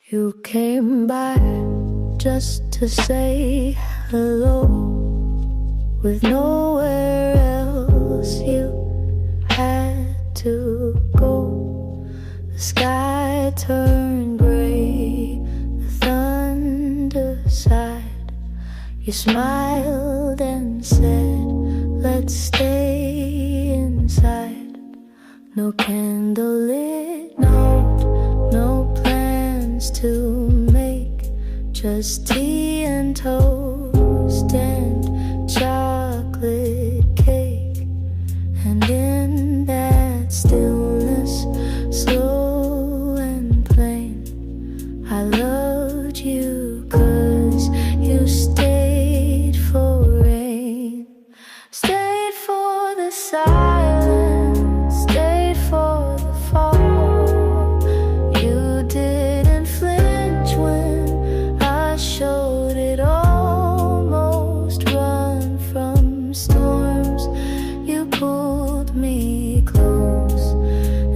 You came by just to say hello, with nowhere else you had to go. The sky turned gray, the thunder sighed. You smiled and said, let's stay inside. No candlelit note, no plans to make, just tea and toast and chocolate cake. And in that stillness, slow and plain, I loved you 'cause you stayed for rain, stayed for the silence, stayed for the fall. You didn't flinch when I showed it, almost run from storms. You pulled me close,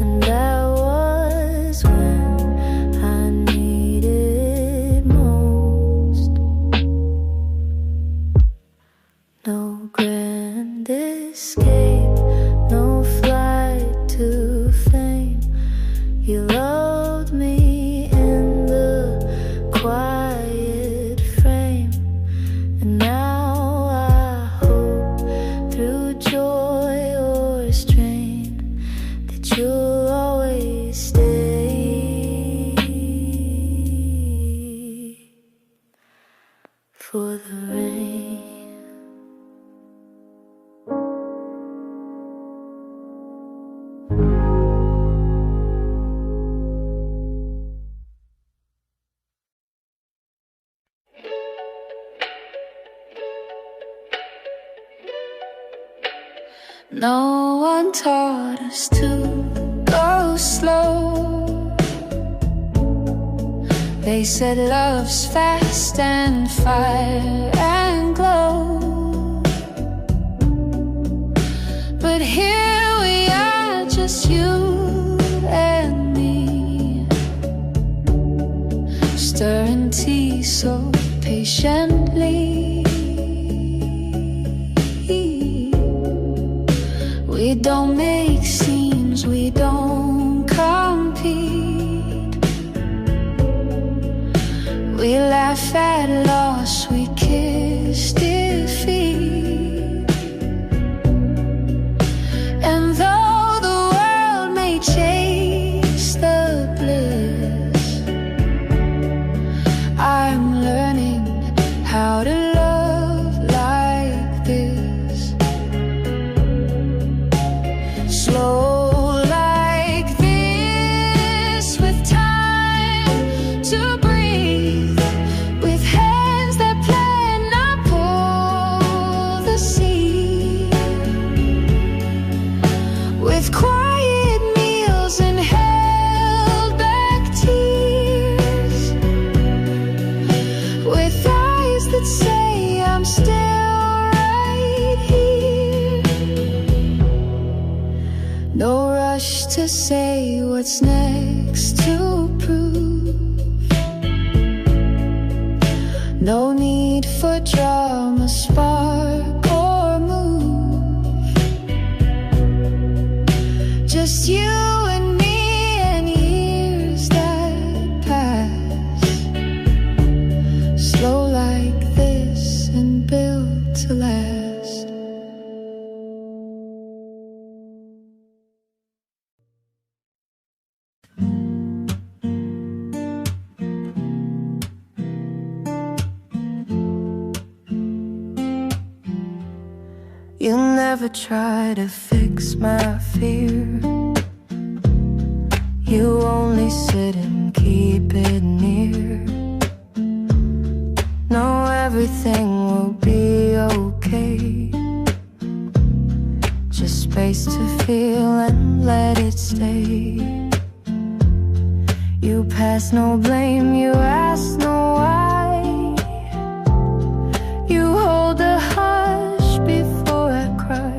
and that was when I needed most. No grand escape, no flight to fame. You loved me in the quiet frame, and now I hope through joy or strain that you'll always stay for the rain. No one taught us to go slow. They said love's fast and fire and glow. But here we are, just you and me, stirring tea so patiently. We don't make scenes, we don't compete. We laugh at loss, we kiss defeat. And though the world may chase the bliss, I'm learning how to love like this. Slow like this, with time to breathe, with hands that plan, not pull the seed, with quiet meals and held back tears, with eyes that say I'm still right here. No rush to say what's next to prove. No need for drama, spark or move. Just you and me and years that pass. Slow like this and built to last. You never try to fix my fear. You only sit and keep it near. Know everything will be okay. Just space to feel and let it stay. You pass no blame, you ask no why. You hold the hush before I cry.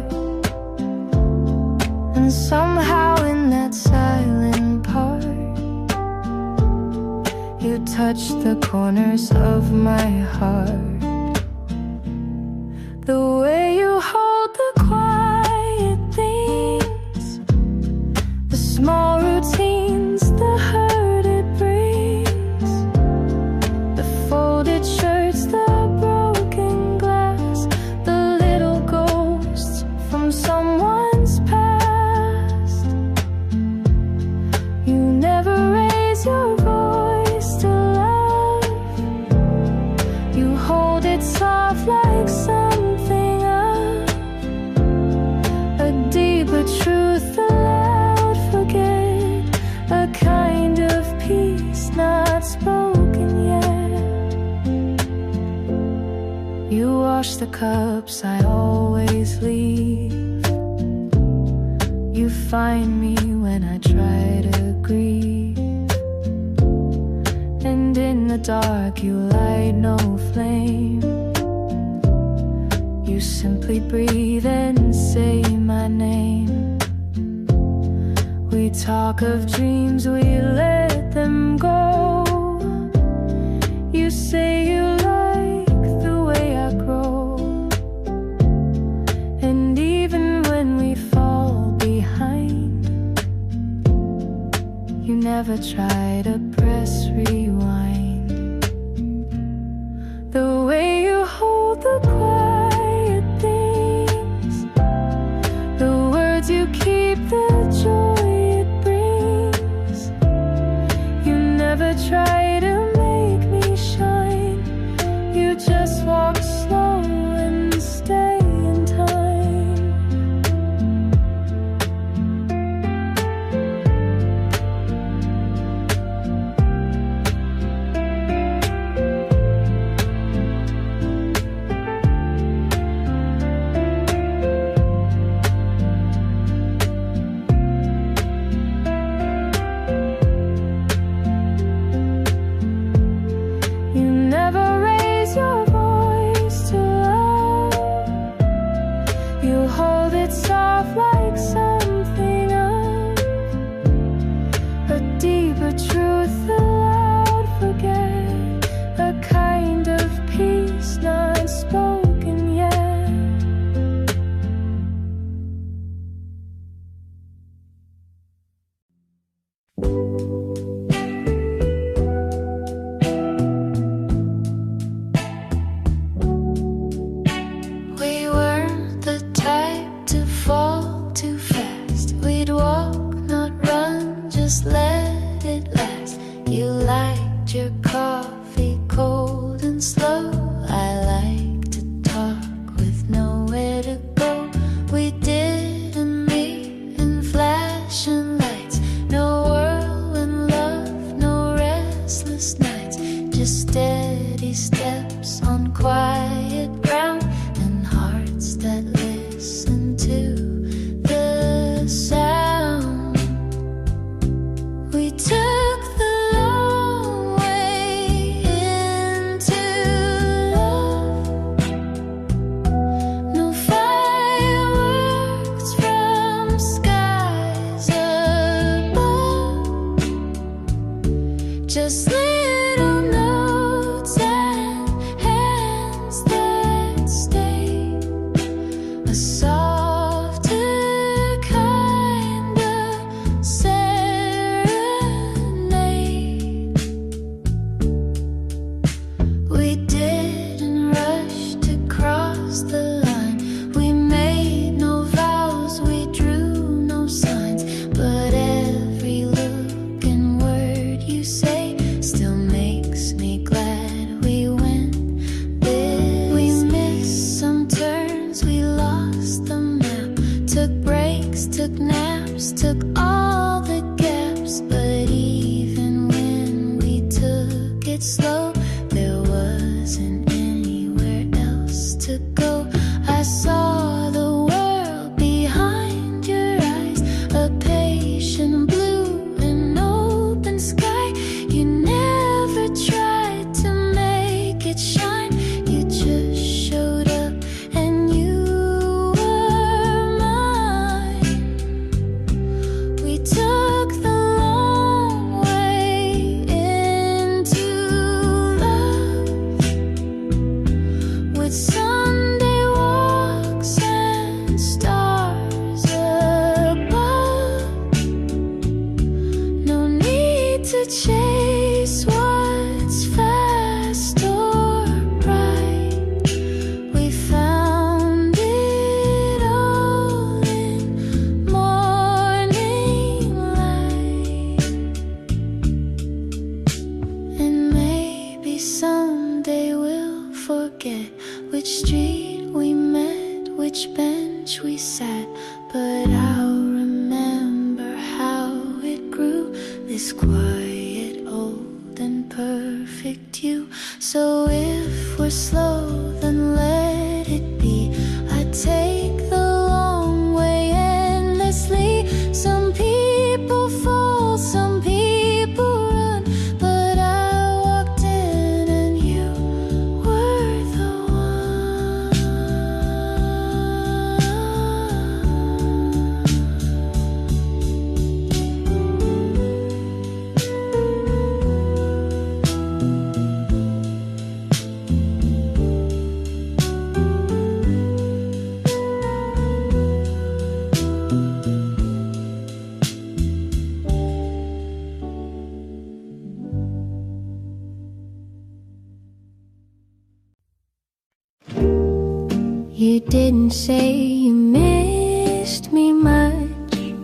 And somehow in that silent part, You touch the corners of my heart. The way you hold the quiet things, the small routines, the hurt it brings, the folded shirts, the broken glass, the little ghosts from someone's past. You never raise your voice to love. You hold it soft like something up, a deeper truth, a loud forget, a kind of peace not spoken yet. You wash the cups I always leave. You find me when I try to grieve, and in the dark you light no flame. You simply breathe and say my name. We talk of dreams, we let them go. You say you like the way I grow, and even when we fall behind, you never try to press rewind. The way you hold the quiet things, the words you keep, the joy it brings. You never try to make me shine. You just walk slow and stay in time. You never raise your voice to love. You hold it soft like something up, a deeper truth, a loud forget, a kind of peace not spoken yet. We weren't the type to fall too fast. We'd walk, not run, just let it last. You liked your coffee cold and slow. I like to talk with nowhere to go. We didn't meet in flashing lights. No whirlwind love, no restless nights. Just steady steps on quiet ground, and hearts that listen to the sound. We took the long way into love. No fireworks from skies above, just little notes and hands that stay. A softer kind of serenade. We didn't rush to cross the line. We made no vows, we drew no signs. But every look and word you say still to chase what's fast or bright. We found it all in morning light. And maybe someday we'll forget which street we met, which bench we sat, but I'll remember how it grew, this quiet, old and perfect you. So if we're slow, then let it be. I take the long way endlessly. Some people fall, some people run, but I walked in and you were the one. You didn't say you missed me much,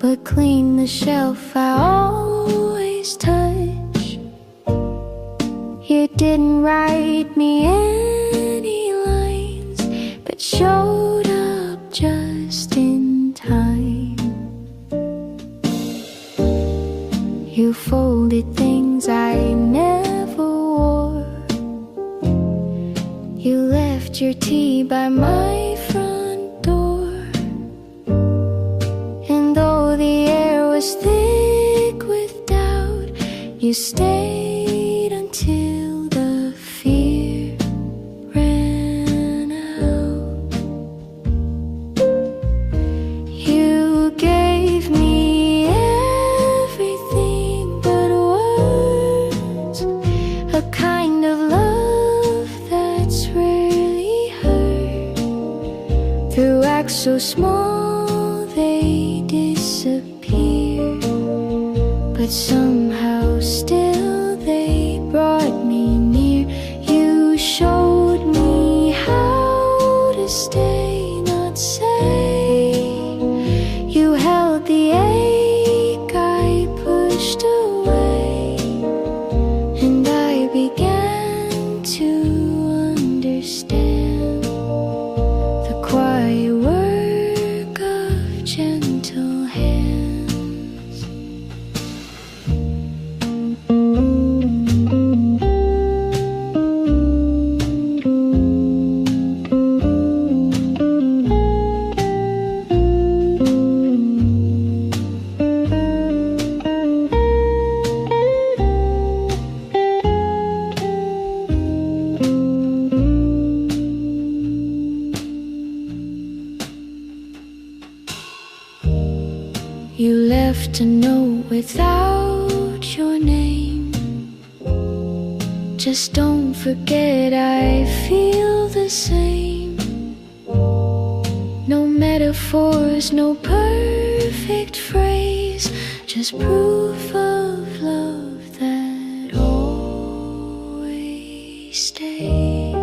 but clean the shelf I always touch. You didn't write me any lines, but showed up just in time. You folded things I never wore. You left your tea by my front door. And though the air was thick with doubt, you stayed until the fear ran out. You gave me everything but words, a kind of love that's rarely heard. Through acts so small they disappear, but somehow still they brought me near. You showed me how to stay, not say. You held the ache I pushed away, and I began to understand the quiet work of gentle hands. You left a note without your name. Just don't forget I feel the same. No metaphors, no perfect phrase, just proof of love that always stays.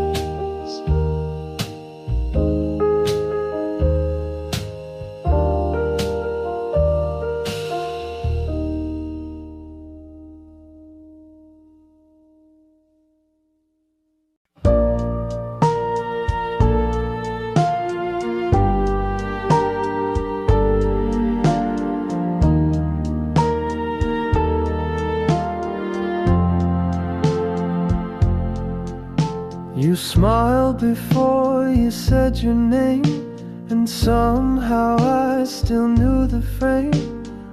You smiled before you said your name, and somehow I still knew the frame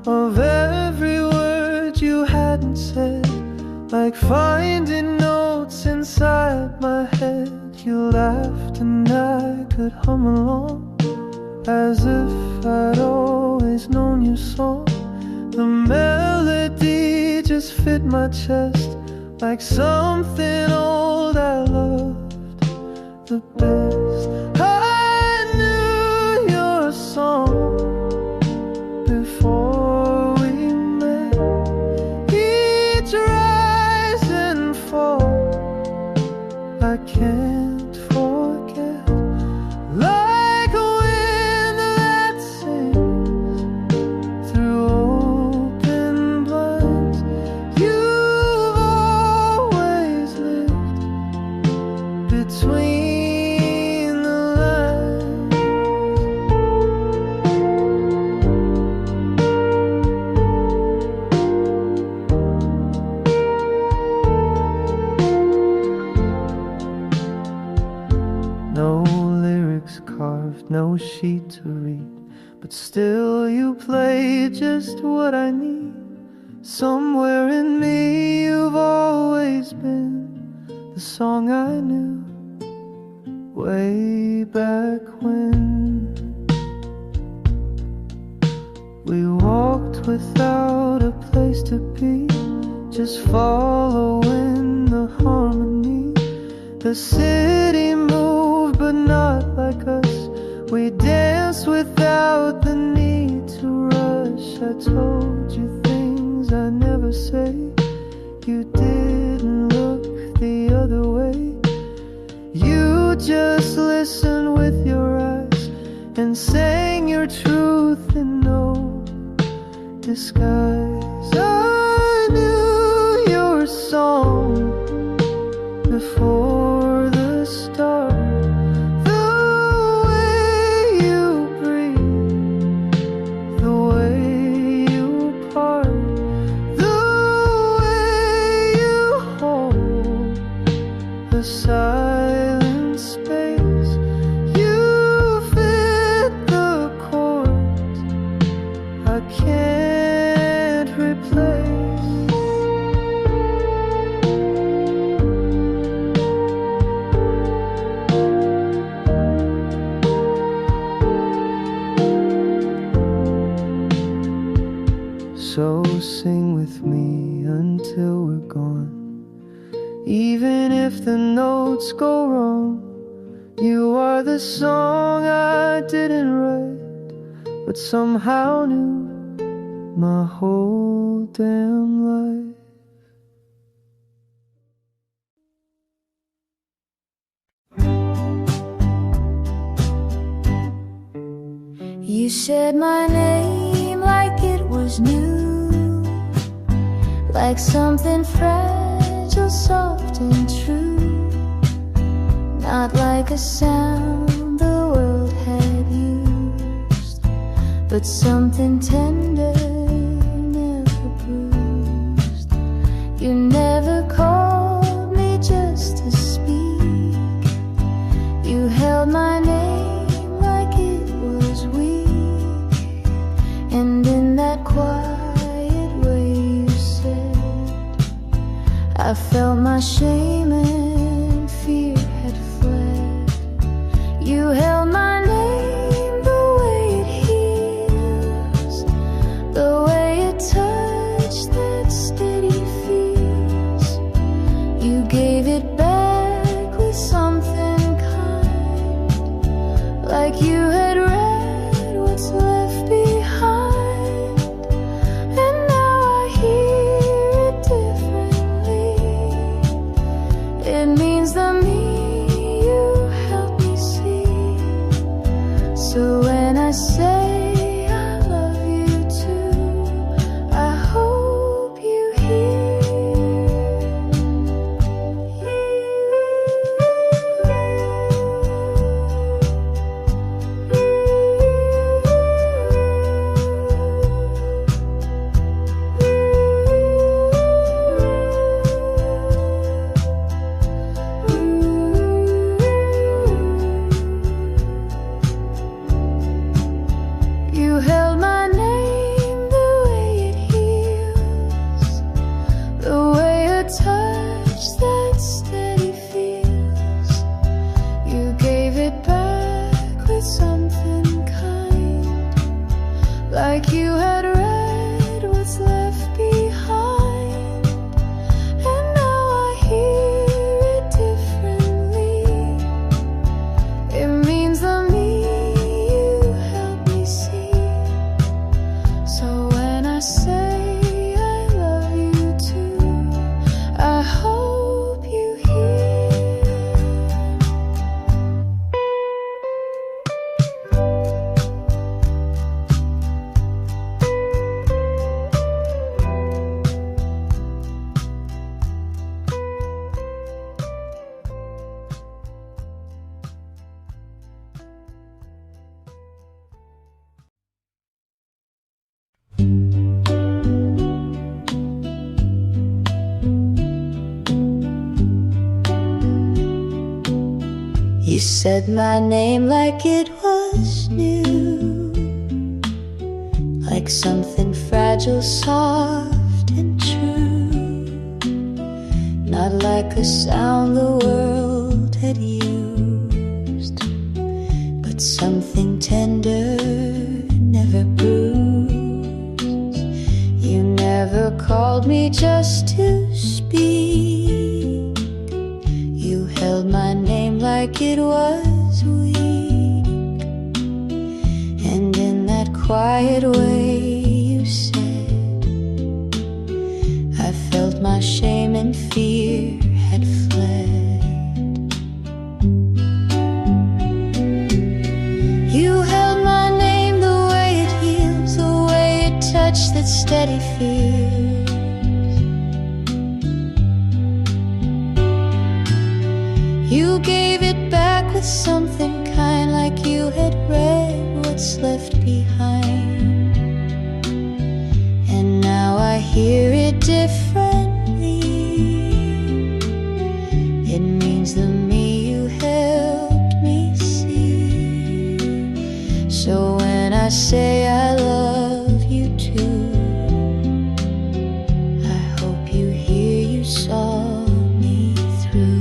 of every word you hadn't said. Like finding notes inside my head. You laughed and I could hum along, as if I'd always known your song. The melody just fit my chest, like something old I loved the best. I knew your song before we met. can't forget. Like a wind that sings through open blinds, you've always lived between the lines. No lyrics carved, no sheet to read, but still you play just what I need. Somewhere in me you've always been the song I knew way back when. We walked without a place to be, just following the harmony. The city moved, but not like us. We danced without the need to rush. I told you things I never say. You didn't look the other way. You just listened with your eyes and sang your truth in no disguise. I knew your song before the start. The way you breathe, the way you part, the way you hold the silent space. You fit the chords I can't replace. So sing with me until we're gone. Even if the notes go wrong, you are the song I didn't write, but somehow knew my whole damn life. You said my name like it was new, like something fragile, soft and true, not like a sound the world had used, but something tender, never bruised. You never called me just to speak. You held my name like it was weak, and in that quiet way you said, I felt my shame and fear had fled. You held my name the way it heals, the way it touched that steady feels. You gave it back with something kind, like you had read what's left behind. And now I hear it differently. It means the me you helped me see. So when I say I love you too, I hope you hear. said my name like it was new, like something fragile, soft and true, not like a sound the world had used, but something tender, never bruised. You never called me just to speak, you held my name like it was weak, and in that quiet way you said, I felt my shame and fear had fled. You held my name the way it heals, the way it touched that steady fear. You gave it back with something kind, like you had read what's left behind. And now I hear it differently. It means the me you helped me see. So when I say I love you too, I hope you hear you saw me through.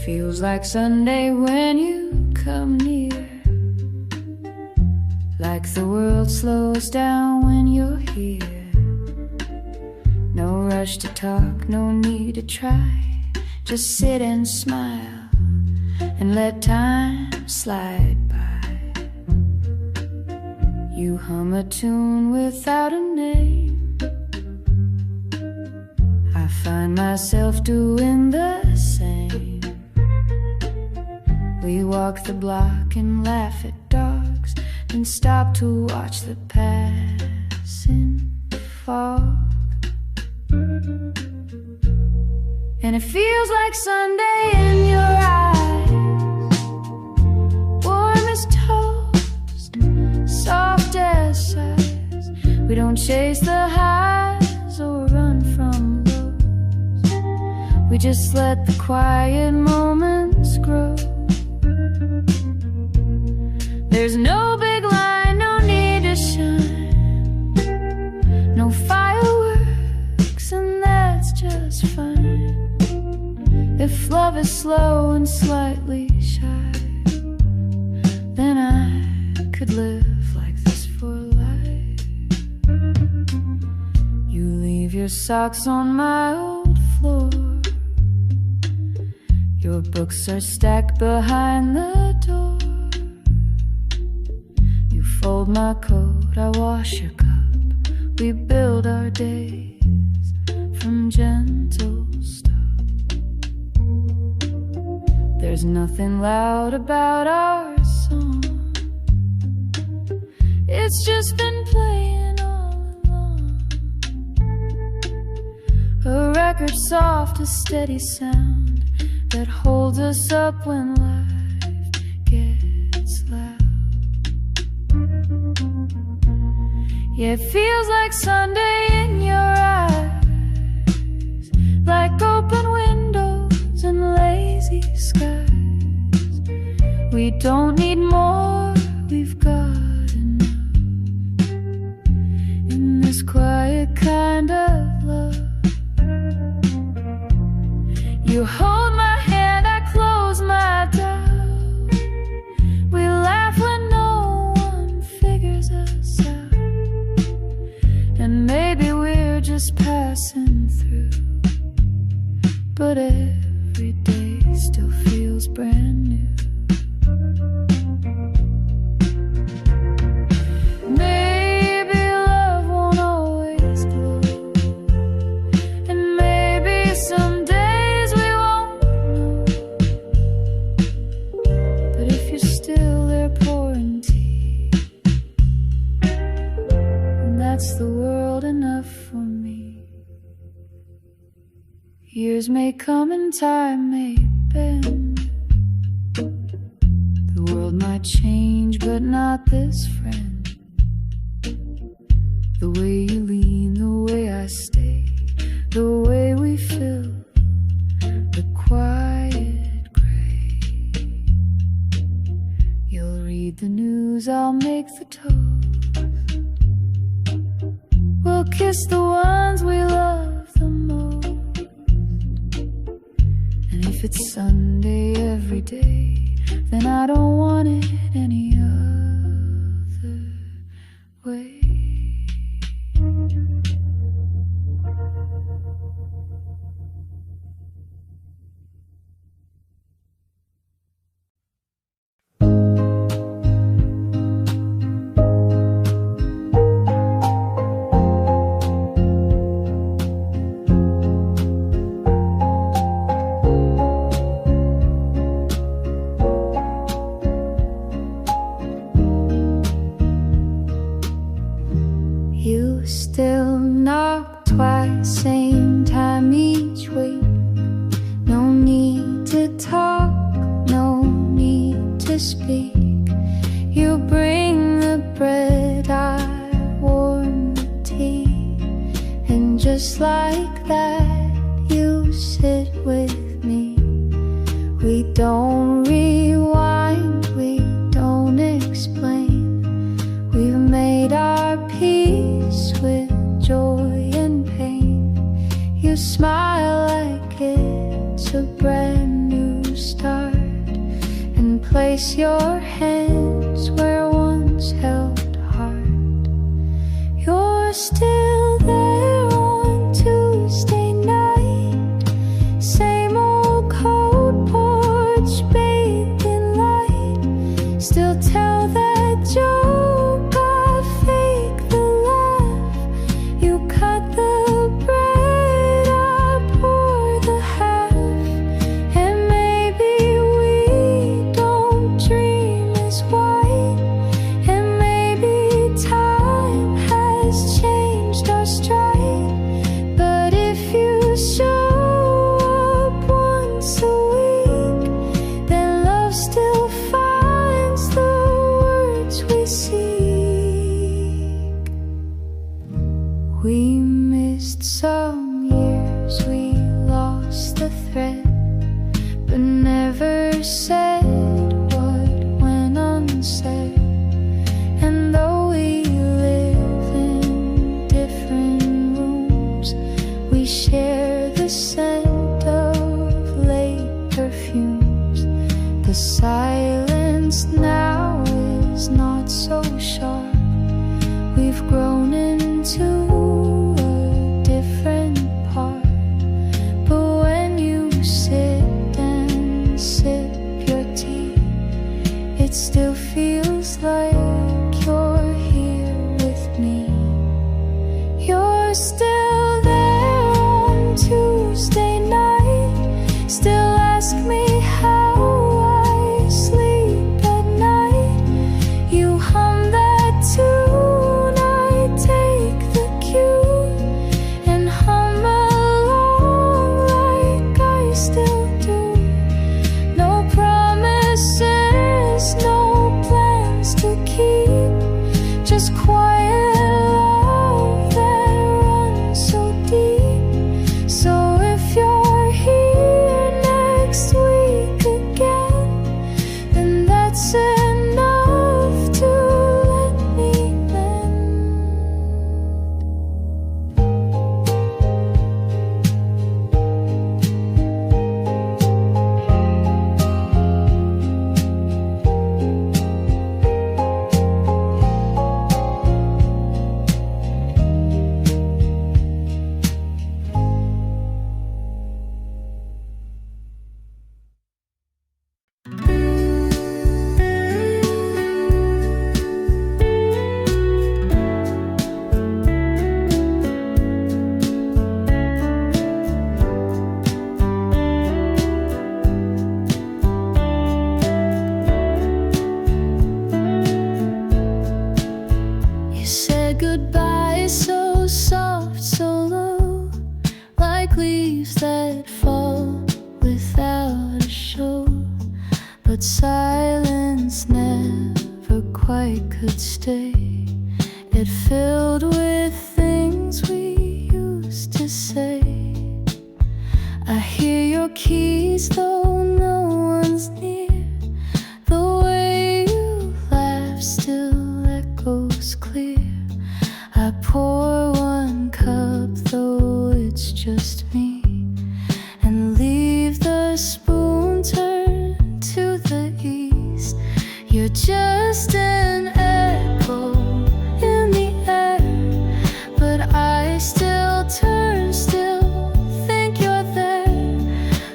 Feels like Sunday when you come near, like the world slows down when you're here. No rush to talk, no need to try, just sit and smile and let time slide by. You hum a tune without a name, I find myself doing the same. We walk the block and laugh at dogs, and stop to watch the passing fog. And it feels like Sunday in your eyes, warm as toast, soft as sighs. We don't chase the highs or run from lows, we just let the quiet moments grow. There's no big line, no need to shine, no fireworks, and that's just fine. If love is slow and slightly shy, then I could live like this for life. You leave your socks on my old floor, your books are stacked behind the door. You fold my coat, I wash your cup, we build our days from gentle stuff. There's nothing loud about our song, it's just been playing all along. A record soft, a steady sound that holds us up when life gets loud. Yeah, it feels like Sunday in your eyes, like open windows and lazy skies. We don't need more, we've got enough in this quiet kind of love. You hold my hand, I close my doubt, we laugh when but every day still feels brand new. Maybe love won't always glow, and maybe some days we won't know. But if you're still there pouring tea, then that's the world enough for me. Years may come and time may bend, the world might change but not this friend. The way you lean, the way I stay, the way we fill the quiet gray. You'll read the news, I'll make the toast. We'll kiss the ones we love the most. And if it's Sunday every day, then I don't want it any other way. You still knock twice, same time each week. No need to talk, no need to speak. You bring the bread, I warm the tea, and just like that you sit with me. We don't rewind, we don't explain. We've made our peace with joy and pain. You smile like it's a brand new start, and place your hands where once held heart. You're still there on Tuesday night, same old cold porch bathed in light. Still tell that joke, I fake the laugh. You cut the bread, I pour the half. And maybe we don't dream as white, and maybe time has changed let fall without a show. But silence never quite could stay. It filled with things we used to say. I hear your keys though no one's near. The way you laugh still echoes clear. I pour one cup though it's just me, and leave the spoon turned to the east. You're just an echo in the air, but I still turn, still think you're there.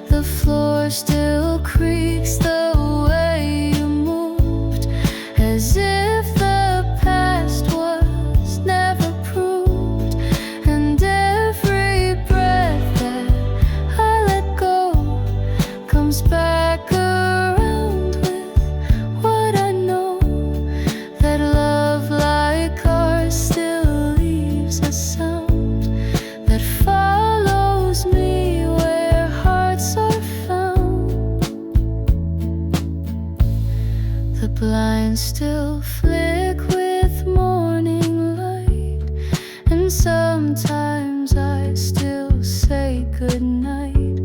The floor still creaks the way you moved, as if the past was never proved. And every breath that I let go comes back around with what I know, that love like ours still leaves a sound that follows me where hearts are found. The blinds still flick with morning light, and sometimes I still say goodnight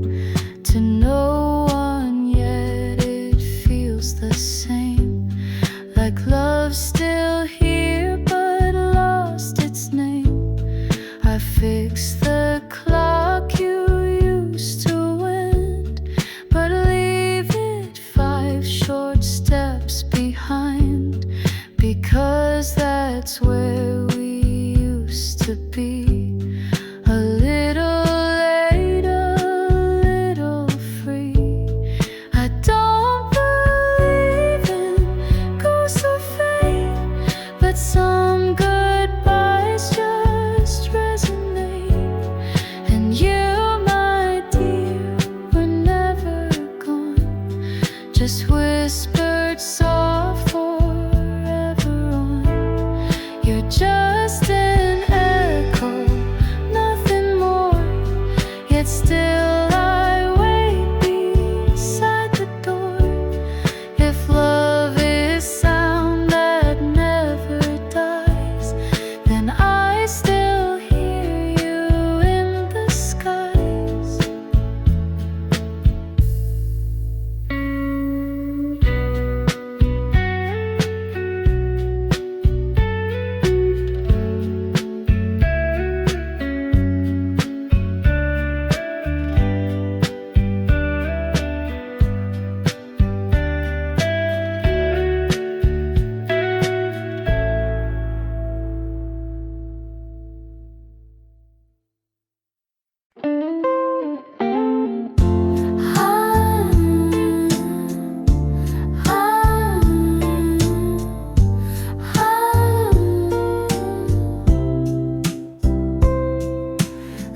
to no one, yet it feels the same, like love's still here but lost its name. I fix the clock you used to wind, but leave it 5 short steps behind, because that's where we used to be. A little late, a little free. I don't believe in ghosts or fate, but some goodbyes just resonate. And you, my dear, were never gone, just whispered soft forever on. You're just an echo, nothing more, yet still I wait beside the door. If love is sound that never dies, then I still hear you in the skies.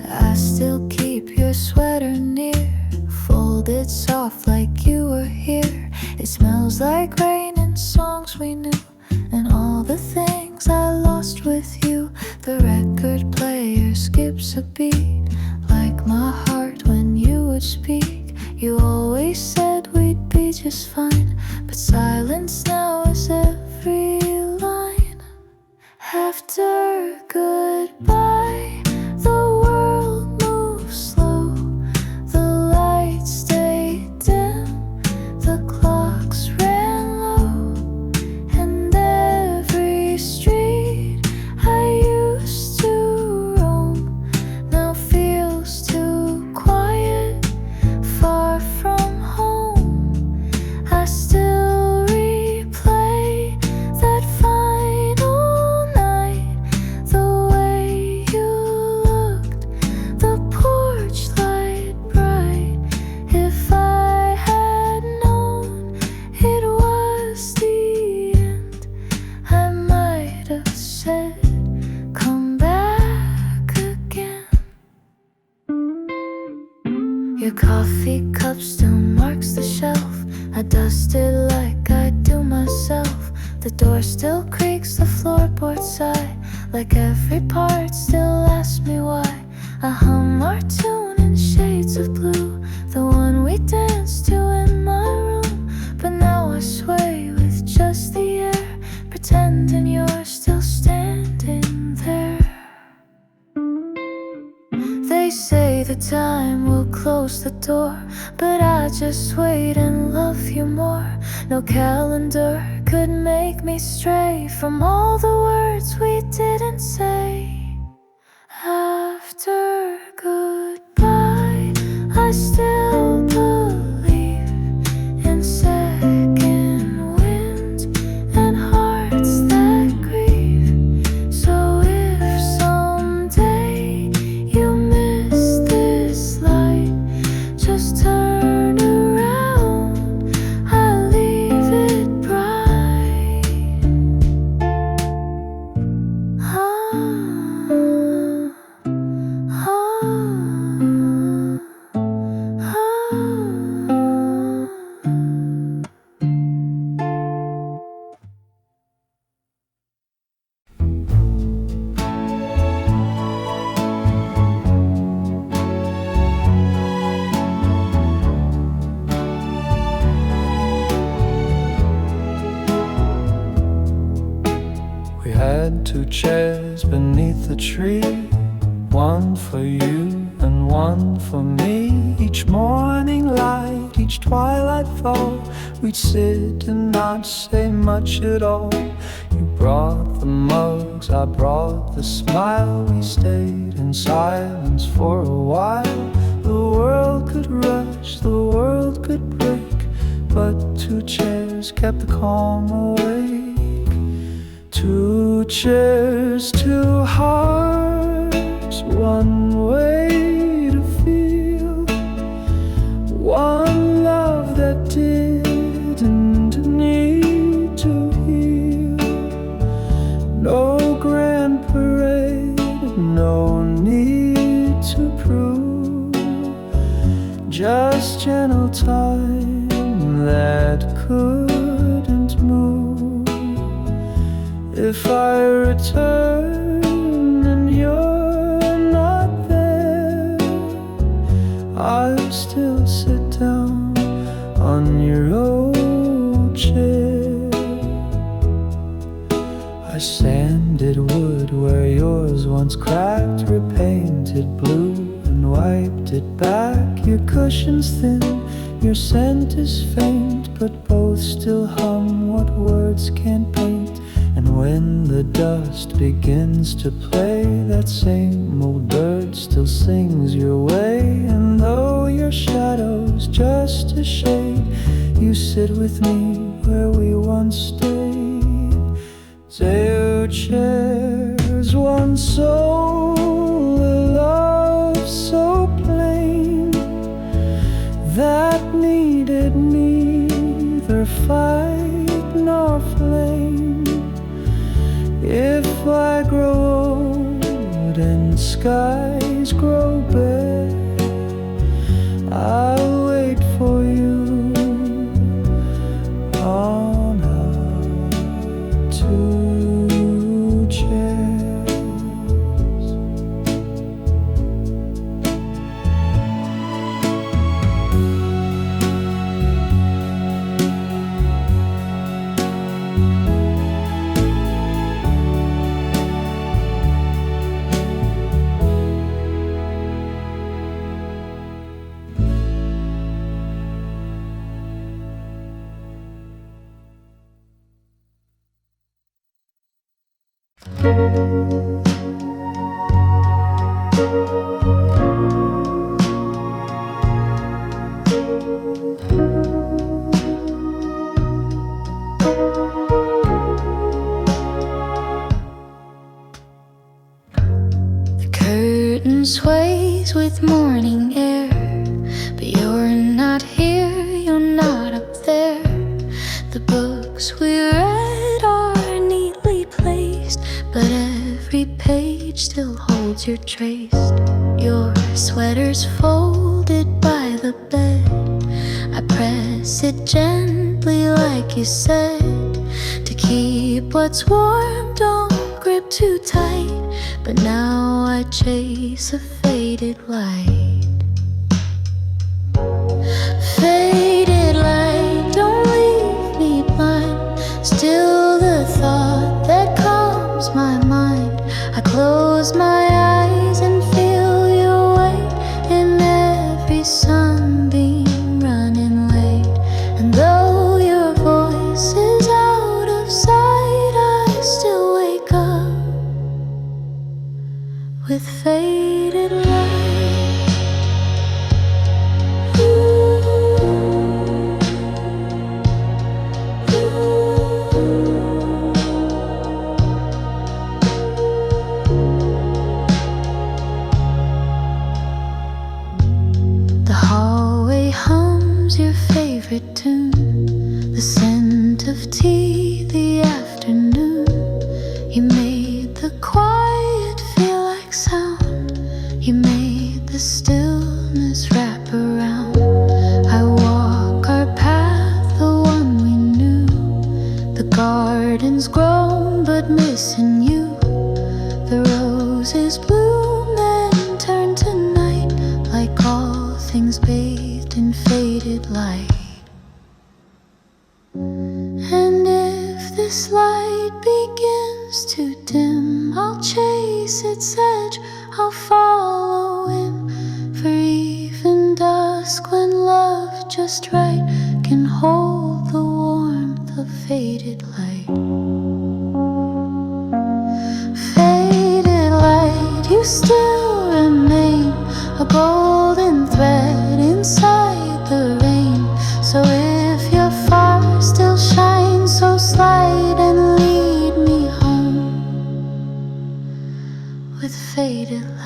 I still keep your sweater near, folded soft like you were here. It smells like rain and songs we knew, and all the things I lost with you. The record player skips a beat, like my heart when you would speak. You always said we'd be just fine, but silence now is every line. After goodbye, the world moves slow, the lights stay dim, the clocks ran low, and every street I used to roam now feels too quiet, far from home. I still replay that final night, the way you looked, the porch light bright. If I had known it was the end, I might have said, come back again. Your coffee cup still marks the shelf. I dust it like I do myself. The door still creaks, the floorboard sigh, like every part still asks me why. I hum our tune in shades of blue, the one we danced to in my room. But now I sway with just the air, pretending you're still standing there. They say the time will close the door, but I just wait and love you more. No calendar could make me stray from all the words we didn't say. After goodbye, I still believe in second wind and hearts that grieve. So if someday you miss this light, just turn around, I'll leave it bright. We had 2 chairs beneath the tree, one for you and one for me. Each morning light, each twilight fall, we'd sit and not say much at all. You brought the mugs, I brought the smile. We stayed in silence for a while. The world could rush, the world could break, but 2 chairs kept the calm awake. 2 chairs, 2 hearts, one way to feel, one love that didn't need to heal. No grand parade, no need to prove, just gentle time that couldn't move. If I return and you're not there, I'll still sit down on your old chair. I sanded wood where yours once cracked, repainted blue and wiped it back. Your cushion's thin, your scent is faint, but both still hum what words can't paint. And when the dust begins to play, that same old bird still sings your way. And though your shadow's just a shade, you sit with me where we once stayed. 2 chairs, one soul, a love so plain that needed neither fight nor flame. If I grow old and skies grow bare, I'll wait for you on our 2 chairs. The curtain sways with morning air, but you're not here, you're not up there. The books we read are neatly placed, but every page still holds your trace. Your sweater's folded by the bed, I press it gently like you said. To keep what's warm, don't grip too tight. But now I chase a faded light. hums your favorite tune, the scent of tea, the afternoon. You made the quiet feel like sound. You made the stillness wrap around. I walk our path, the one we knew. The garden's grown but missing you. The roses bloom and turn to night, like all things bathed in faded light. And if this light begins to dim, I'll chase its edge, I'll follow in. For even dusk, when love just right can hold the warmth of faded light. Faded light, you still remain a golden thread inside the rain. So if you're far, still shine so slight and lead me home with faded light.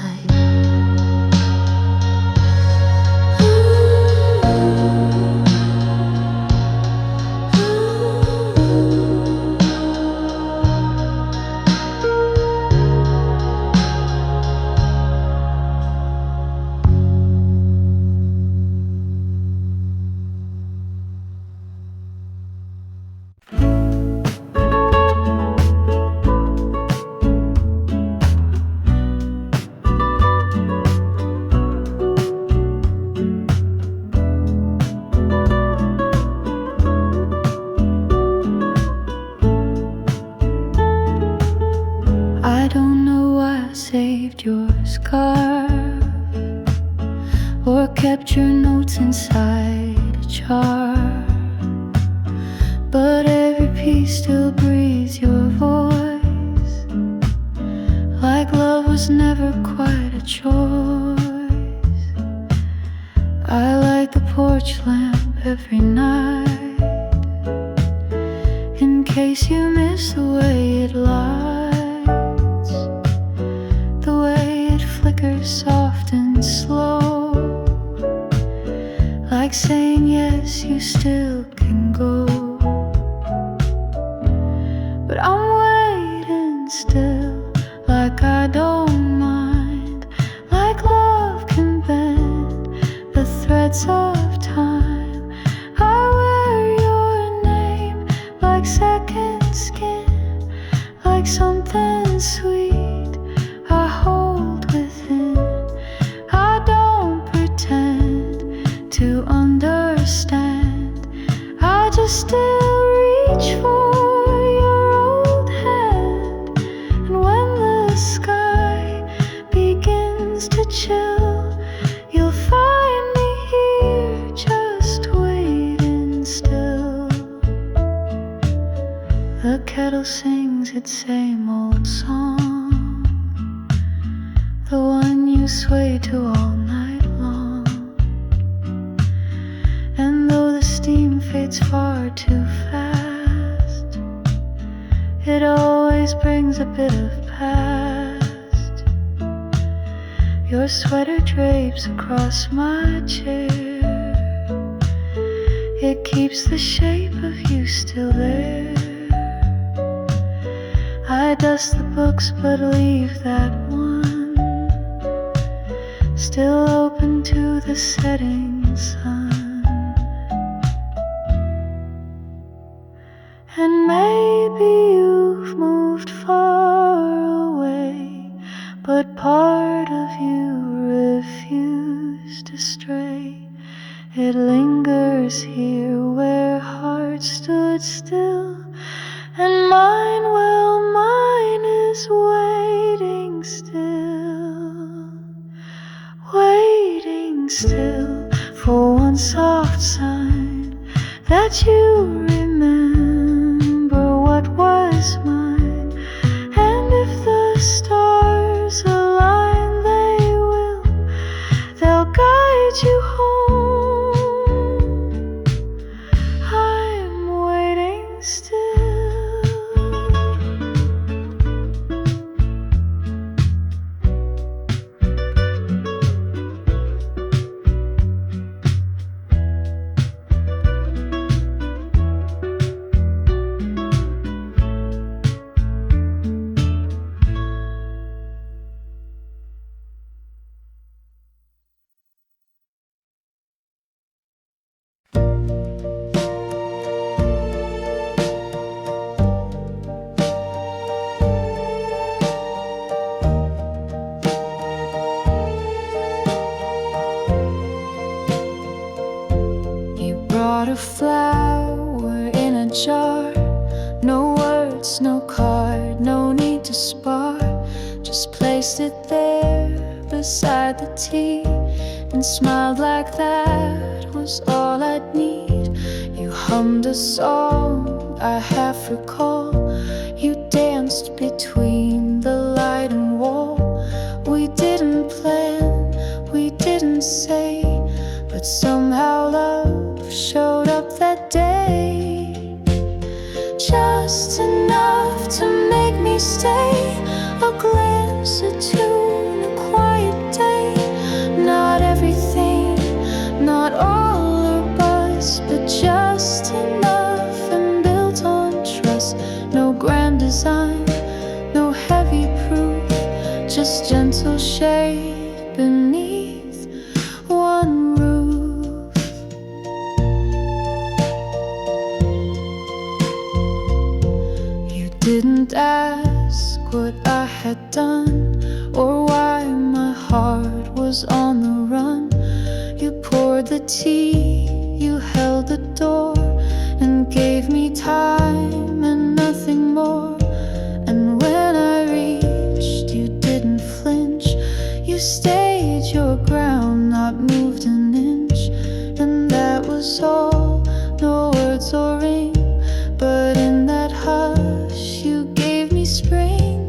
I don't know why I saved your scarf or kept your notes inside a jar, but every piece still breathes your voice, like love was never quite a choice. I light the porch lamp every night, in case you miss the way it lights, the way it flickers soft and slow, like saying yes, you still can go. But I'm waiting still, like I don't mind, like love can bend the threads of time. I wear your name like second skin, like something sweet I hold within. I don't pretend to understand, I just still reach for your old hand. And when the sky begins to chill, you'll find me here just waiting still. The kettle sings its same old song, the one you sway to all night long. And though the steam fades far too fast, it always brings a bit of past. Your sweater drapes across my chair, it keeps the shape of you still there. I dust the books but leave that one still open to the setting sun. And maybe you've moved far away, but part of you refused to stray. It lingers here where hearts stood still, and mine, well, mine is waiting still, waiting still for one soft sign that you remember what was mine. And if the stars align, they will, they'll guide you home. I'm waiting still. Got a flower in a jar. No words, no card, no need to spar. Just placed it there beside the tea and smiled like that was all I'd need. You hummed a song I half recall. You danced between the light and wall. We didn't plan, we didn't say, but somehow love showed up that day. Just enough to make me stay. A glance, a tune, a quiet day. Not everything, not all or buzz, but just enough and built on trust. No grand design, no heavy proof, just gentle shade beneath one roof. You didn't ask what I had done or why my heart was on the run. You poured the tea, you held the door, and gave me time and nothing more. And when I reached, you didn't flinch. You stayed your ground, not moved an inch. And that was all, no words or ring, but in that hush you gave me spring.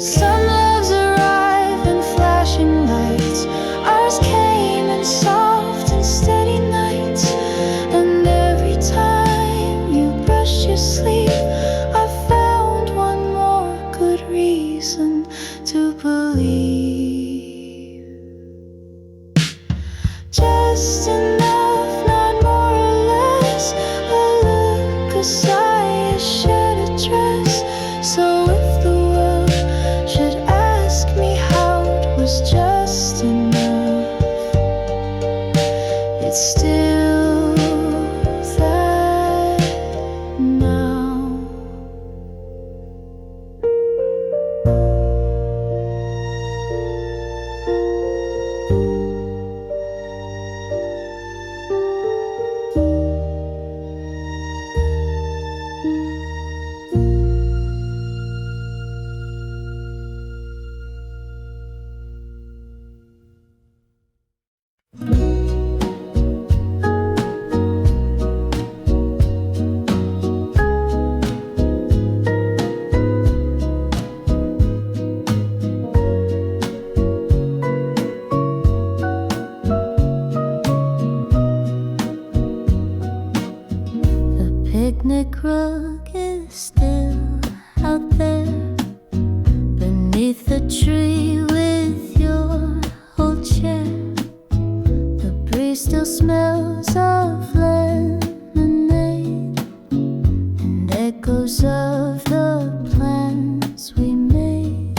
Some loves arrive in flashing lights. Ours came in soft and steady nights. And every time you brushed your sleeve, I found one more good reason to believe. Just enough, not more or less. A look, a sigh, a shed, a dress. So if the world should ask me how it was just enough, it's still that now. The picnic rug is still out there beneath the tree with your old chair. The breeze still smells of lemonade and echoes of the plans we made.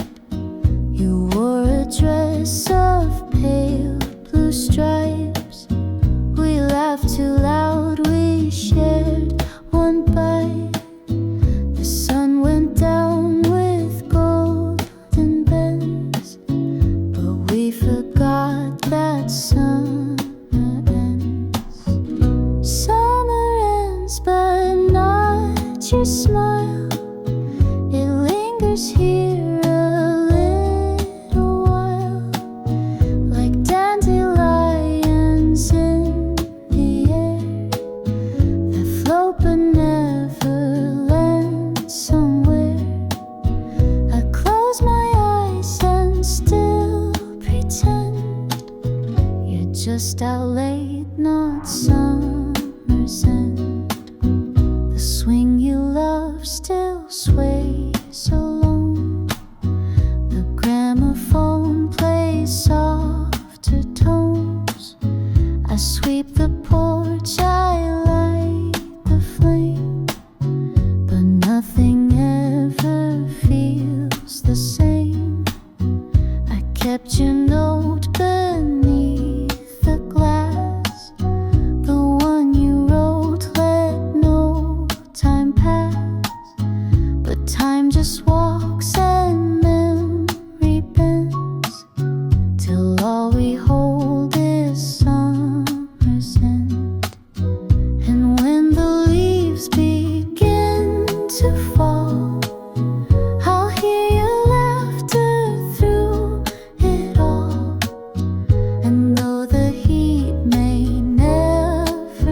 You wore a dress of pale blue stripes. We laughed too loud, we shared one bite. The sun went down with golden bends, but we forgot that summer ends. Summer ends, but not your smile. It lingers here a little while, like dandelions in the air that float but never land somewhere. I close my eyes and still pretend you're just out late, not summer's end. The swing you love still sways alone. The gramophone plays softer tones. I sweep the porch, I light the flame, but nothing ever feels the same. I kept your note beneath the glass, the one you wrote, let no time pass. But time just walks and memory bends, till all we hold is summer's end.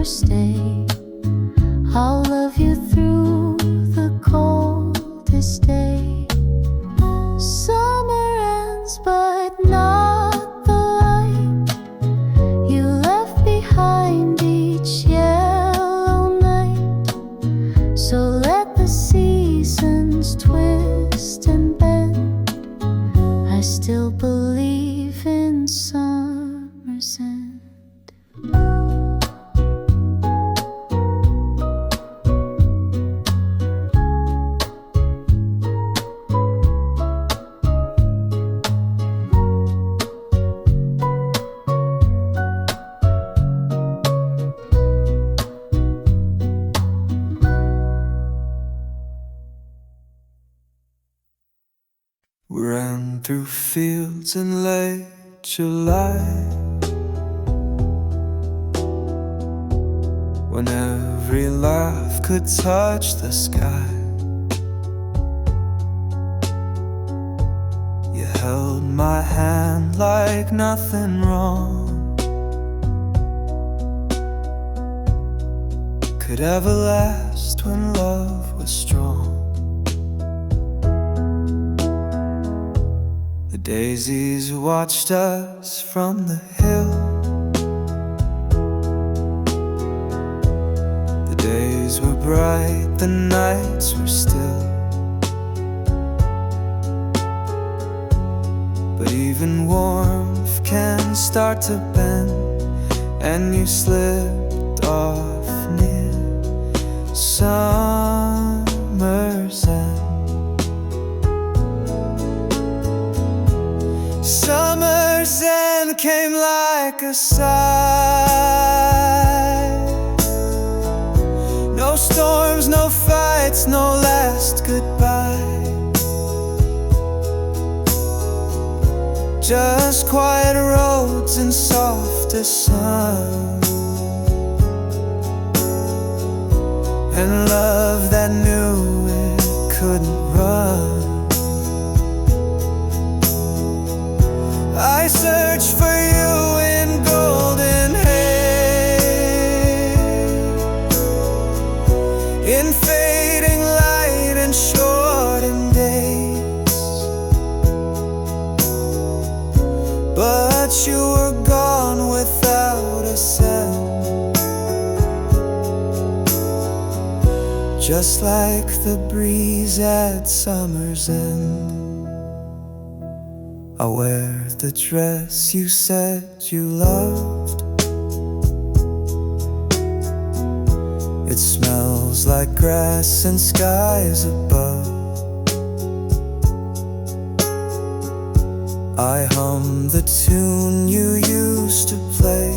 never stay. I'll love you through the coldest day. Summer ends, but not the light you left behind each yellow night. So let the seasons twist and bend. I still believe in summer's end. We ran through fields in late July, when every laugh could touch the sky. You held my hand like nothing wrong could ever last when love was strong. The daisies watched us from the hill. The days were bright, the nights were still. But even warmth can start to bend, and you slipped off near summer's end. Summer's end came like a sigh. No storms, no fights, no last goodbye. Just quiet roads and softer sun, and love that knew it couldn't run. I search for you in golden haze, in fading light and shortened days. But you were gone without a sound, just like the breeze at summer's end. I wear the dress you said you loved. It smells like grass and skies above. I hum the tune you used to play,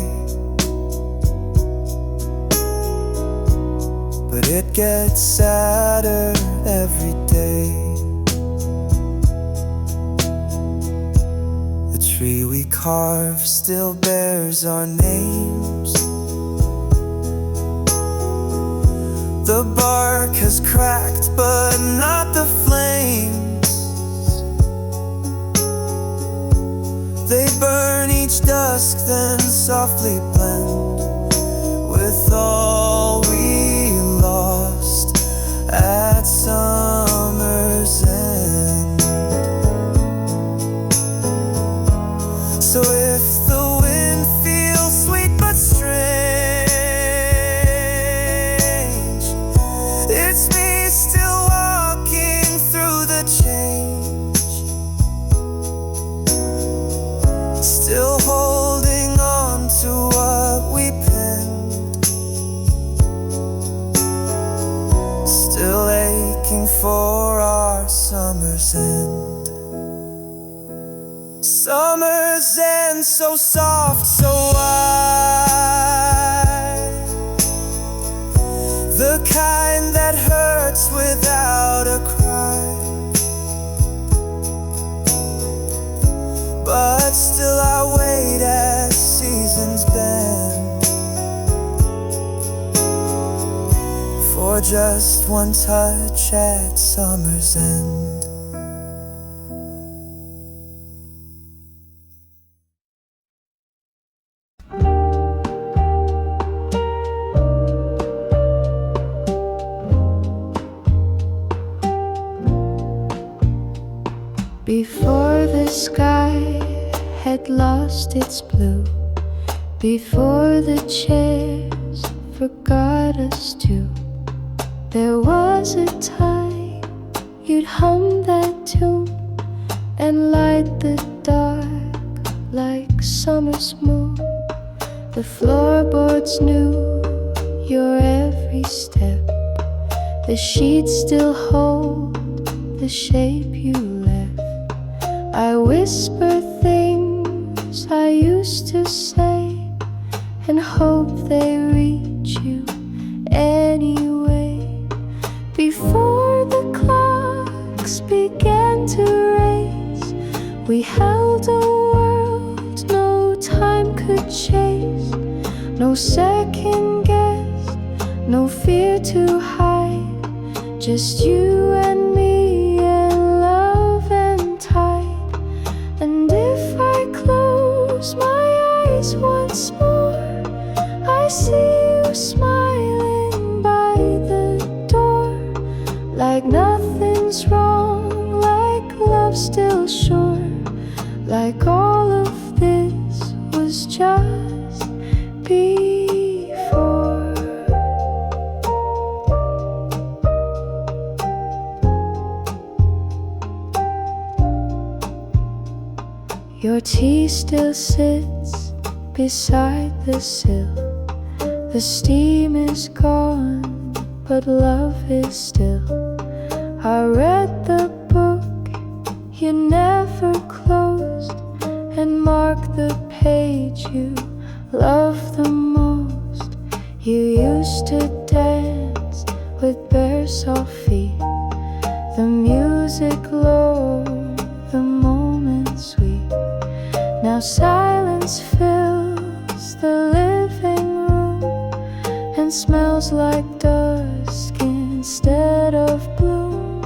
but it gets sadder every day. The tree we carved still bears our names. The bark has cracked, but not the flames. They burn each dusk, then softly blend with all we lost at summer's end. So if the wind feels sweet but strange, it's me still walking through the change, still holding on to what we penned, still aching for our summer's end. Summer's end, so soft, so wide, the kind that hurts without a cry. But still I wait as seasons bend for just one touch at summer's end. had lost its blue before the chairs forgot us too. There was a time you'd hum that tune and light the dark like summer's moon. The floorboards knew your every step. The sheets still hold the shape you left. I whisper things I used to say and hope they reach you anyway. Before the clocks began to race, we held a world no time could chase. No second guess, no fear to hide, just you and me and love and tide. And if I close my eyes once more, I see you smiling by the door, like nothing's wrong, like love's still sure, like all of this was just before. Your tea still sits beside the sill. The steam is gone, but love is still. I read the book you never closed and marked the page you loved the most. You used to dance with bare soft feet, the music low, the moment sweet. Now silence fills the living room and smells like dusk instead of bloom.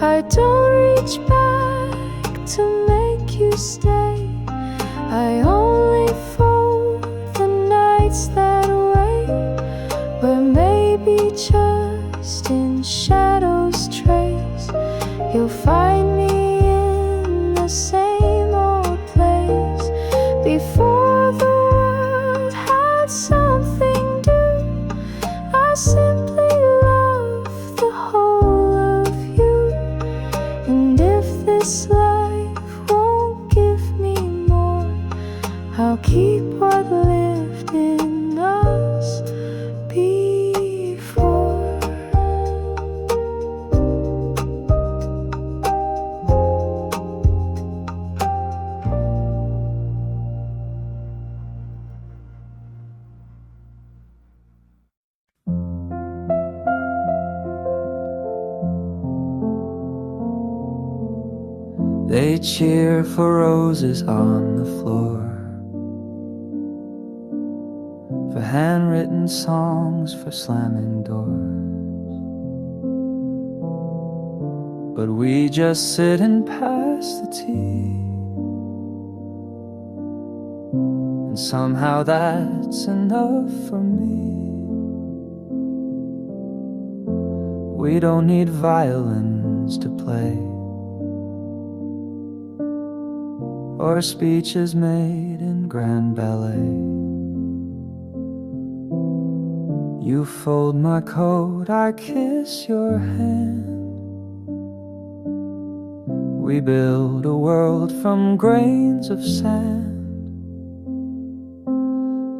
I don't reach back to make you stay, I only fold the nights that wait, where maybe just in shadows trace you'll find me in the same old place. Before the world had something new, I simply love the whole of you. And if this life won't give me more, I'll keep what lived in us before. They cheer for roses on the floor, for handwritten songs, for slamming doors. But we just sit and pass the tea, and somehow that's enough for me. We don't need violins to play, or speeches made in grand ballet. You fold my coat, I kiss your hand. We build a world from grains of sand.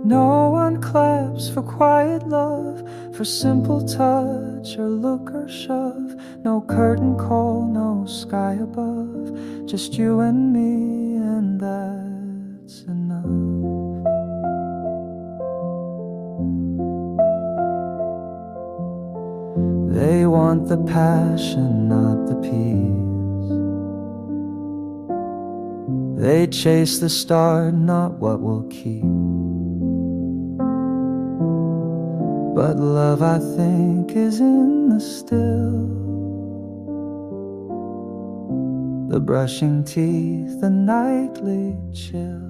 No one claps for quiet love, for simple touch or look or shove. No curtain call, no sky above, just you and me, and that's enough. They want the passion, not the peace. They chase the star, not what will keep. But love, I think, is in the still, the brushing teeth, the nightly chill.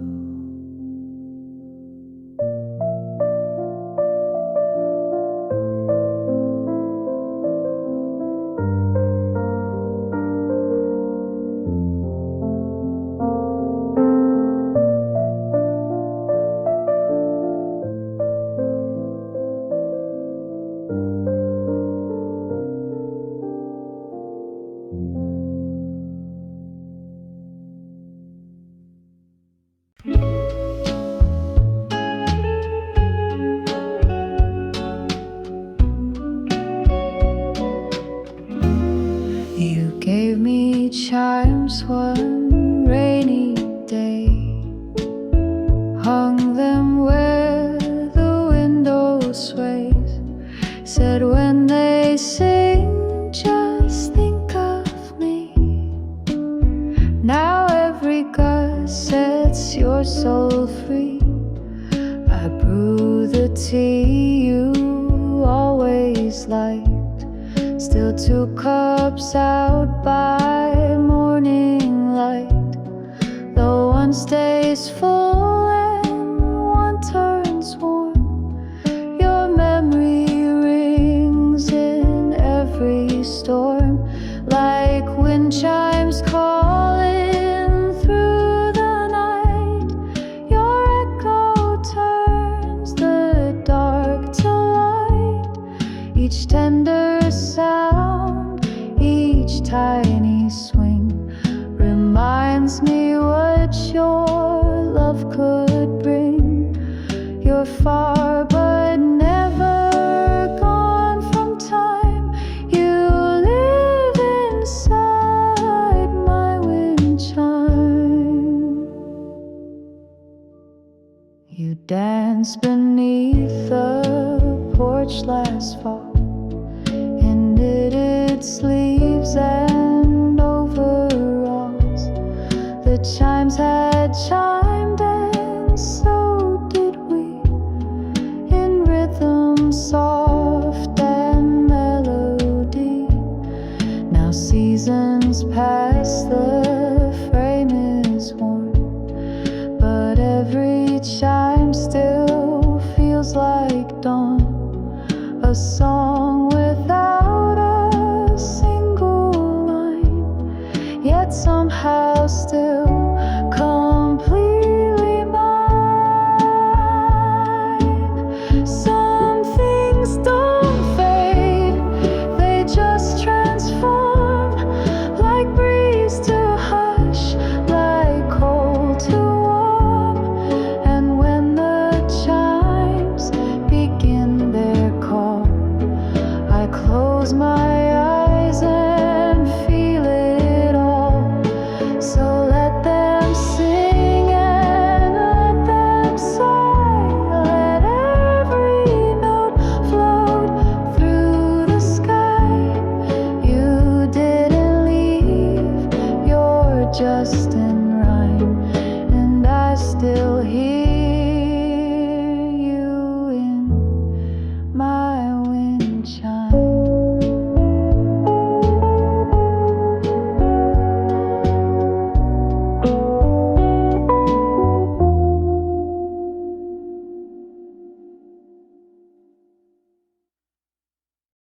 close rays. Said when they sing, just think of me. Now every gust sets your soul free. I brew the tea you always liked. Still 2 cups out by morning light. Though one stays full and one turns warm, your memory rings in every storm, like wind chimes calling through the night. Your echo turns the dark to light. Each tender sound, each tiny swing reminds me what your love could bring. You're far but never gone from time. You live inside my wind chime. You danced beneath the porch last fall in knitted sleeves and overalls. The chimes had chimed and so did we, in rhythm soft and melody. Now seasons pass, the frame is worn, but every chime still feels like dawn. A song without a single line, yet somehow still completely mine. Some things don't fade, they just transform, like breeze to hush, like cold to warm. And when the chimes begin their call, I close my eyes and feel it all. So let them sing and let them sigh. Let every note float through the sky. You didn't leave, you're just in rhyme, and I still hear